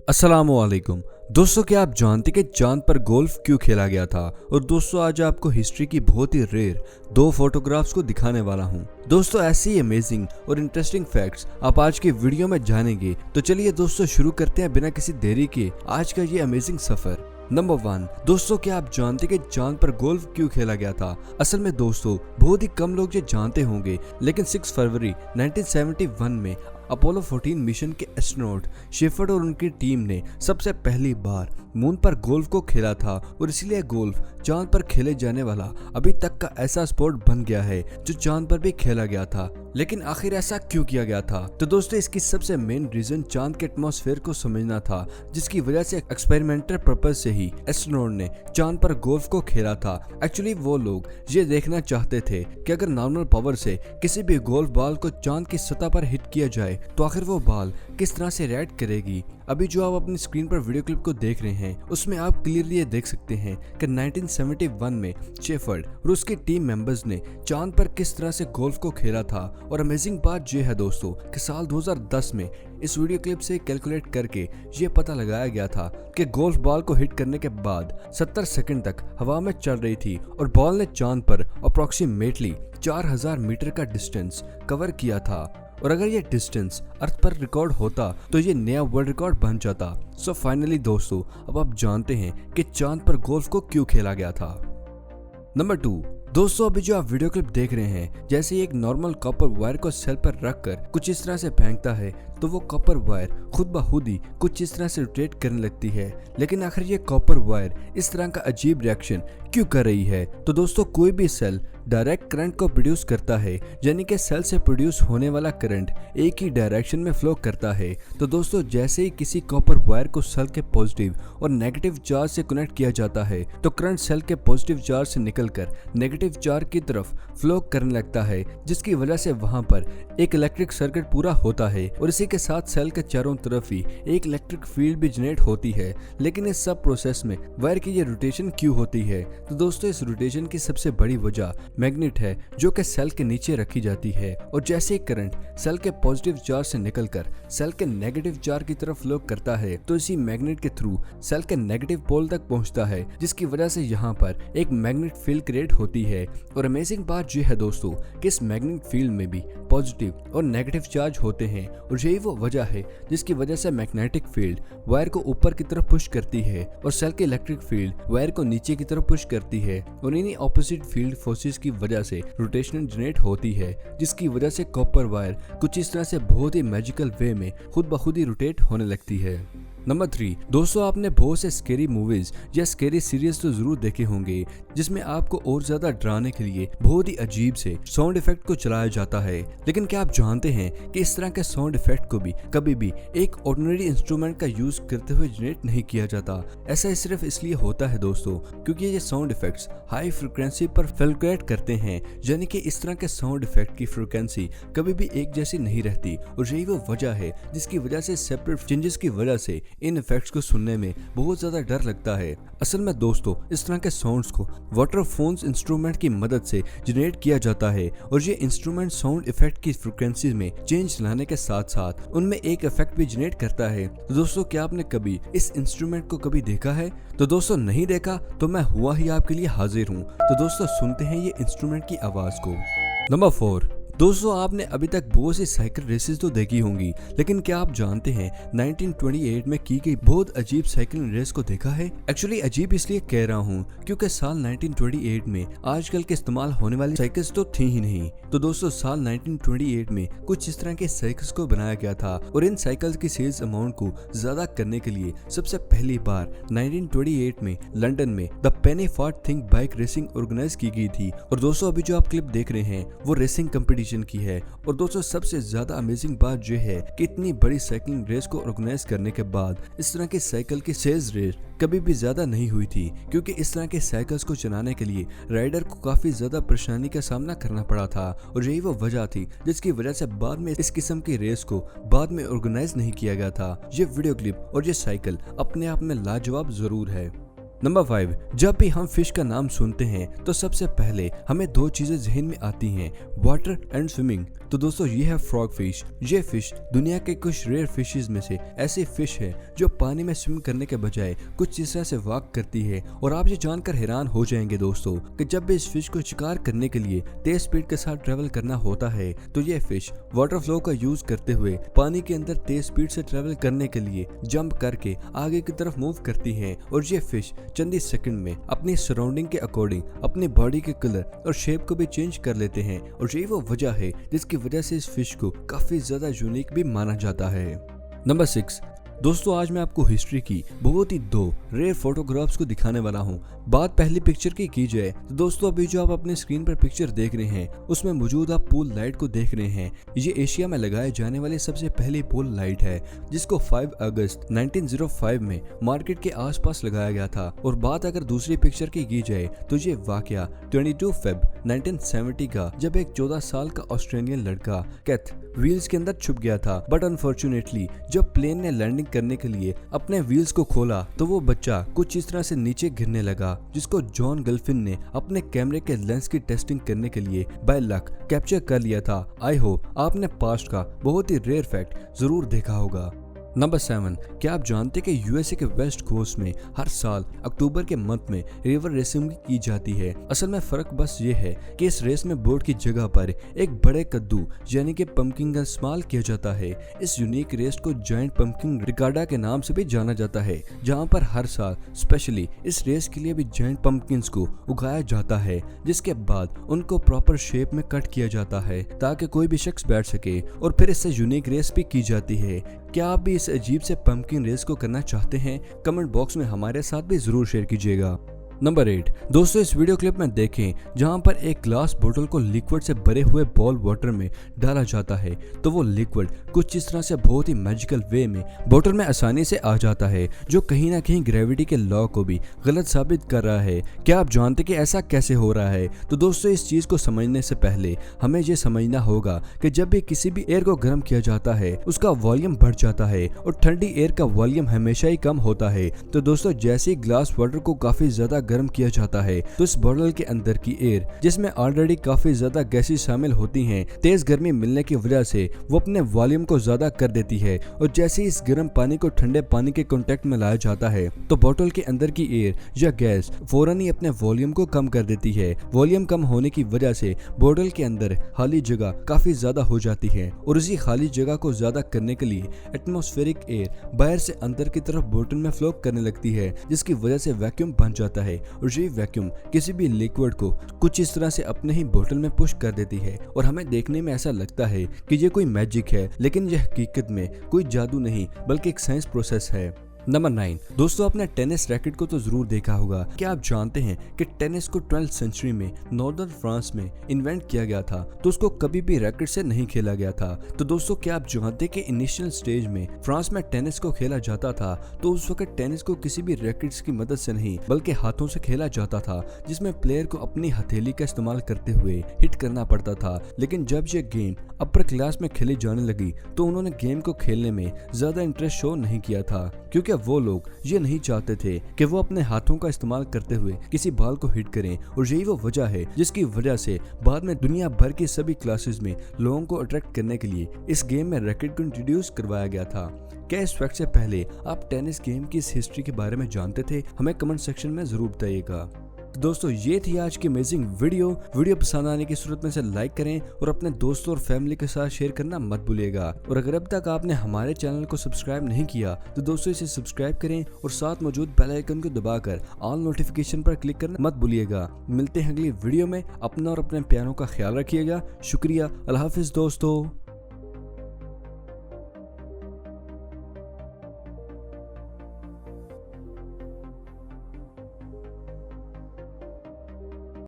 अस्सलामुअलैकुम दोस्तों, क्या आप जानते कि चांद पर गोल्फ क्यों खेला गया था? और दोस्तों, आज आपको हिस्ट्री की बहुत ही रेयर दो फोटोग्राफ्स को दिखाने वाला हूं। दोस्तों, ऐसी अमेजिंग और इंटरेस्टिंग फैक्ट्स आप आज की वीडियो में जानेंगे। तो चलिए दोस्तों, शुरू करते हैं बिना किसी देरी के आज का ये अमेजिंग सफर। नंबर 1, दोस्तों क्या आप जानते कि चांद पर गोल्फ क्यों खेला गया था? असल में दोस्तों, बहुत ही कम लोग ये जानते होंगे, लेकिन 6 फरवरी 1971 में अपोलो 14 मिशन के एस्ट्रोनॉट शेफर्ड और उनकी टीम ने सबसे पहली बार मून पर गोल्फ को खेला था, और इसलिए गोल्फ चांद पर खेले जाने वाला अभी तक का ऐसा स्पोर्ट बन गया है जो चांद पर भी खेला गया था। लेकिन आखिर ऐसा क्यों किया गया था? तो दोस्तों, इसकी सबसे मेन रीजन चांद के एटमॉस्फेयर को समझना था, जिसकी वजह से एक्सपेरिमेंटल पर्पज से ही एस्ट्रोनॉट ने चांद पर गोल्फ को खेला था। एक्चुअली वो लोग ये देखना चाहते थे कि अगर नॉर्मल पावर से किसी भी गोल्फ बॉल को चांद की सतह पर हिट किया जाए तो आखिर वो बॉल किस तरह से रिएक्ट करेगी। अभी जो आप अपनी स्क्रीन पर वीडियो क्लिप को देख रहे हैं, उसमें आप क्लियरली ये देख सकते हैं कि 1971 में शेफर्ड और उसकी टीम मेंबर्स ने चांद पर किस तरह से गोल्फ को खेला था। और अमेजिंग बात यह है दोस्तों कि साल 2010 में इस वीडियो क्लिप से कैलकुलेट करके ये पता लगाया गया था कि गोल्फ बॉल को हिट करने के बाद 70 सेकंड तक हवा में चल रही थी और बॉल ने चांद पर अप्रोक्सीमेटली 4000 मीटर का डिस्टेंस कवर किया था। और अगर ये डिस्टेंस अर्थ पर रिकॉर्ड होता तो ये नया वर्ल्ड रिकॉर्ड बन जाता। सो फाइनली दोस्तों, अब आप जानते हैं कि चांद पर गोल्फ को क्यों खेला गया था। नंबर 2, दोस्तों अभी जो आप वीडियो क्लिप देख रहे हैं, जैसे एक नॉर्मल कॉपर वायर को सेल पर रखकर कुछ इस तरह से फेंकता है तो वो कॉपर वायर खुद ब खुद ही कुछ इस तरह से रोटेट करने लगती है। लेकिन आखिर ये कॉपर वायर इस तरह का अजीब रिएक्शन क्यों कर रही है? तो दोस्तों, कोई भी सेल डायरेक्ट करंट को प्रोड्यूस करता है, यानी कि सेल से प्रोड्यूस होने वाला करंट एक ही डायरेक्शन में फ्लो करता है। तो दोस्तों, जैसे ही किसी कॉपर वायर को सेल के पॉजिटिव और नेगेटिव चार्ज से कनेक्ट किया जाता है तो करंट सेल के पॉजिटिव चार्ज से निकलकर नेगेटिव चार्ज की तरफ फ्लो करने लगता है, जिसकी वजह से वहां पर एक इलेक्ट्रिक सर्किट पूरा होता है और इसी के साथ सेल के चारों तरफ ही एक इलेक्ट्रिक फील्ड भी जनरेट होती है। लेकिन इस सब प्रोसेस में वायर की ये रोटेशन क्यों होती है? तो दोस्तों, इस रोटेशन की सबसे बड़ी वजह मैग्नेट है, जो कि सेल के नीचे रखी जाती है। और जैसे ही करंट सेल के पॉजिटिव चार्ज से निकलकर सेल के नेगेटिव चार्ज की तरफ फ्लो करता है तो इसी मैग्नेट के थ्रू सेल के नेगेटिव पोल तक पहुंचता है, जिसकी वजह से यहाँ पर एक मैग्नेट फील्ड क्रिएट होती है। और अमेजिंग बात यह है दोस्तों कि इस मैग्नेट फील्ड में भी पॉजिटिव और नेगेटिव चार्ज होते हैं, और यही वो वजह है जिसकी वजह से मैग्नेटिक फील्ड वायर को ऊपर की तरफ पुश करती है और सेल के इलेक्ट्रिक फील्ड वायर को नीचे की तरफ पुश करती है। और इन्हीं ऑपोजिट फील्ड फोर्सेस की वजह से रोटेशन जनरेट होती है, जिसकी वजह से कॉपर वायर कुछ इस तरह से बहुत ही मैजिकल वे में खुद ब खुद ही रोटेट होने लगती है। नंबर 3, दोस्तों आपने बहुत से स्केरी मूवीज या स्केरी सीरीज तो जरूर देखे होंगे, जिसमें आपको और ज्यादा डराने के लिए बहुत ही अजीब से साउंड इफेक्ट को चलाया जाता है। लेकिन क्या आप जानते हैं कि इस तरह के साउंड इफेक्ट को भी कभी भी एक ऑर्डिनरी इंस्ट्रूमेंट का यूज करते हुए जनरेट नहीं किया जाता। ऐसा सिर्फ इसलिए होता है दोस्तों क्योंकि ये साउंड इफेक्ट्स हाई फ्रिक्वेंसी पर फ्लक्चुएट करते हैं, यानी कि इस तरह के साउंड इफेक्ट की फ्रिक्वेंसी कभी भी एक जैसी नहीं रहती। और यही वो वजह है जिसकी वजह से सेपरेट चेंजेस की वजह से इन इफेक्ट्स को सुनने में बहुत ज्यादा डर लगता है। असल में दोस्तों, इस तरह के साउंड्स को वाटरफोन्स इंस्ट्रूमेंट की मदद से जनरेट किया जाता है, और ये इंस्ट्रूमेंट साउंड इफेक्ट की फ्रिक्वेंसी में चेंज लाने के साथ साथ उनमें एक इफेक्ट भी जनरेट करता है। तो दोस्तों, क्या आपने कभी इस इंस्ट्रूमेंट को कभी देखा है? तो दोस्तों, नहीं देखा तो मैं हुआ ही आपके लिए हाजिर हूँ। तो दोस्तों, सुनते हैं ये इंस्ट्रूमेंट की आवाज को। नंबर 4, दोस्तों आपने अभी तक बहुत सी साइकिल रेसेस तो देखी होंगी, लेकिन क्या आप जानते हैं 1928 में की गई बहुत अजीब साइकिल रेस को देखा है? एक्चुअली अजीब इसलिए कह रहा हूँ क्योंकि साल 1928 में आजकल के इस्तेमाल होने वाली साइकिल्स तो थी ही नहीं। तो दोस्तों, साल 1928 में कुछ इस तरह के साइकिल्स को बनाया गया था, और इन साइकिल्स की सेल्स अमाउंट को ज्यादा करने के लिए सबसे पहली बार 1928 में लंदन में the penny farthing bike racing organize की गई थी। और दोस्तों, अभी जो आप क्लिप देख रहे हैं वो रेसिंग कंपटीशन की है। और दोस्तों, सबसे ज्यादा अमेजिंग बात जो है कि इतनी बड़ी साइकिलिंग रेस को ऑर्गेनाइज करने के बाद इस तरह की साइकिल की सेल्स रेट कभी भी ज्यादा नहीं हुई थी, क्योंकि इस तरह के साइकिल्स को चलाने के लिए राइडर को काफी ज्यादा परेशानी का सामना करना पड़ा था। और यही वो वजह थी जिसकी वजह से बाद में इस किस्म की रेस को बाद में ऑर्गेनाइज नहीं किया गया था। ये वीडियो क्लिप और ये साइकिल अपने आप में लाजवाब जरूर है। नंबर 5, जब भी हम फिश का नाम सुनते हैं तो सबसे पहले हमें दो चीजें जहन में आती हैं, वाटर एंड स्विमिंग। तो दोस्तों ये है फ्रॉग फिश। ये फिश दुनिया के कुछ रेयर फिशेज में से ऐसी फिश है जो पानी में स्विम करने के बजाय कुछ इस तरह से वॉक करती है। और आप ये जानकर हैरान हो जाएंगे दोस्तों कि जब भी इस फिश को शिकार करने के लिए तेज स्पीड के साथ ट्रेवल करना होता है तो ये फिश वाटर फ्लो का यूज करते हुए पानी के अंदर तेज स्पीड से ट्रेवल करने के लिए जंप करके आगे की तरफ मूव करती है। और ये फिश चंद ही सेकंड में अपनी सराउंडिंग के अकॉर्डिंग अपनी बॉडी के कलर और शेप को भी चेंज कर लेते हैं। और यही वो वजह है जिसकी वजह से इस फिश को काफी ज्यादा यूनिक भी माना जाता है। नंबर 6, दोस्तों आज मैं आपको हिस्ट्री की बहुत ही दो रेयर फोटोग्राफ्स को दिखाने वाला हूँ। बात पहली पिक्चर की जाए तो दोस्तों अभी जो आप अपने स्क्रीन पर पिक्चर देख रहे हैं उसमें मौजूद आप पूल लाइट को देख रहे हैं। ये एशिया में लगाए जाने वाली सबसे पहली पूल लाइट है जिसको 5 अगस्त 1905 में मार्केट के आसपास लगाया गया था। और बात अगर दूसरी पिक्चर की जाए तो ये वाकया 22 फेब 1970 का, जब एक 14 साल का ऑस्ट्रेलियन लड़का कैथ व्हील्स के अंदर छुप गया था। बट अनफॉर्चुनेटली जब प्लेन ने लैंडिंग करने के लिए अपने व्हील्स को खोला तो वो बच्चा कुछ इस तरह से नीचे गिरने लगा, जिसको जॉन गल्फिन ने अपने कैमरे के लेंस की टेस्टिंग करने के लिए बाय लक कैप्चर कर लिया था। आई होप आपने पास्ट का बहुत ही रेयर फैक्ट जरूर देखा होगा। नंबर 7, क्या आप जानते हैं कि यूएसए के वेस्ट कोस्ट में हर साल अक्टूबर के मंथ में रिवर रेसिंग की जाती है। असल में फर्क बस ये है कि इस रेस में बोट की जगह पर एक बड़े कद्दू यानी कि पंपकिन का इस्तेमाल किया जाता है। इस यूनिक रेस को जायंट पंपकिन रिगार्डा के नाम से भी जाना जाता है, जहां पर हर साल स्पेशली इस रेस के लिए भी जायंट पंपकिन को उगाया जाता है, जिसके बाद उनको प्रॉपर शेप में कट किया जाता है ताकि कोई भी शख्स बैठ सके और फिर इससे यूनिक रेस भी की जाती है। क्या आप भी इस अजीब से पंपकिन रेस को करना चाहते हैं? कमेंट बॉक्स में हमारे साथ भी जरूर शेयर कीजिएगा। नंबर 8, दोस्तों इस वीडियो क्लिप में देखें जहां पर एक ग्लास बोतल को लिक्विड से भरे हुए बॉल वाटर में डाला जाता है तो वो लिक्विड कुछ इस तरह से बहुत ही मैजिकल वे में बोतल में आसानी से आ जाता है, जो कहीं ना कहीं ग्रेविटी के लॉ को भी गलत साबित कर रहा है। क्या आप जानते कि ऐसा कैसे हो रहा है? तो दोस्तों इस चीज को समझने से पहले हमें ये समझना होगा कि जब भी किसी भी एयर को गर्म किया जाता है उसका वॉल्यूम बढ़ जाता है और ठंडी एयर का वॉल्यूम हमेशा ही कम होता है। तो दोस्तों जैसे ही ग्लास वाटर को काफी ज्यादा गर्म किया जाता है तो इस बॉटल के अंदर की एयर, जिसमें ऑलरेडी काफी ज्यादा गैसें शामिल होती हैं, तेज गर्मी मिलने की वजह से वो अपने वॉल्यूम को ज्यादा कर देती है। और जैसे ही इस गर्म पानी को ठंडे पानी के कांटेक्ट में लाया जाता है तो बॉटल के अंदर की एयर या गैस फौरन ही अपने वॉल्यूम को कम कर देती है। वॉल्यूम कम होने की वजह से बॉटल के अंदर खाली जगह काफी ज्यादा हो जाती है और उसी खाली जगह को ज्यादा करने के लिए एटमॉस्फेरिक एयर बाहर से अंदर की तरफ बॉटल में फ्लो करने लगती है, जिसकी वजह से वैक्यूम बन जाता है। और ये वैक्यूम किसी भी लिक्विड को कुछ इस तरह से अपने ही बोतल में पुश कर देती है और हमें देखने में ऐसा लगता है कि ये कोई मैजिक है, लेकिन यह हकीकत में कोई जादू नहीं बल्कि एक साइंस प्रोसेस है। नंबर 9, दोस्तों आपने टेनिस रैकेट को तो जरूर देखा होगा। क्या आप जानते हैं कि टेनिस को 12th सेंचुरी में नॉर्दर्न फ्रांस में इन्वेंट किया गया था, तो उसको कभी भी रैकेट से नहीं खेला गया था। तो दोस्तों क्या आप जानते हैं कि इनिशियल स्टेज में फ्रांस में टेनिस को खेला जाता था तो उस वक्त टेनिस को किसी भी रैकेट्स की मदद से नहीं बल्कि हाथों से खेला जाता था, जिसमें प्लेयर को अपनी हथेली का इस्तेमाल करते हुए हिट करना पड़ता था। लेकिन जब ये गेम अपर क्लास में खेली जाने लगी तो उन्होंने गेम को खेलने में ज्यादा इंटरेस्ट शो नहीं किया था, क्योंकि वो लोग ये नहीं चाहते थे कि वो अपने हाथों का इस्तेमाल करते हुए किसी बॉल को हिट करें। और यही वो वजह है जिसकी वजह से बाद में दुनिया भर की सभी क्लासेस में लोगों को अट्रैक्ट करने के लिए इस गेम में रैकेट को इंट्रोड्यूस करवाया गया था। क्या इस फैक्ट से पहले आप टेनिस गेम की इस हिस्ट्री के बारे में जानते थे? हमें कमेंट सेक्शन में जरूर बताइएगा। तो दोस्तों ये थी आज की अमेजिंग वीडियो पसंद आने की सूरत में से लाइक करें और अपने दोस्तों और फैमिली के साथ शेयर करना मत भूलिएगा। और अगर अब तक आपने हमारे चैनल को सब्सक्राइब नहीं किया तो दोस्तों इसे सब्सक्राइब करें और साथ मौजूद बेल आइकन को दबाकर ऑल नोटिफिकेशन पर क्लिक करना मत भूलिएगा। मिलते हैं अगली वीडियो में। अपना और अपने प्यारों का ख्याल रखिएगा। शुक्रिया। अल्लाह हाफिज दोस्तों।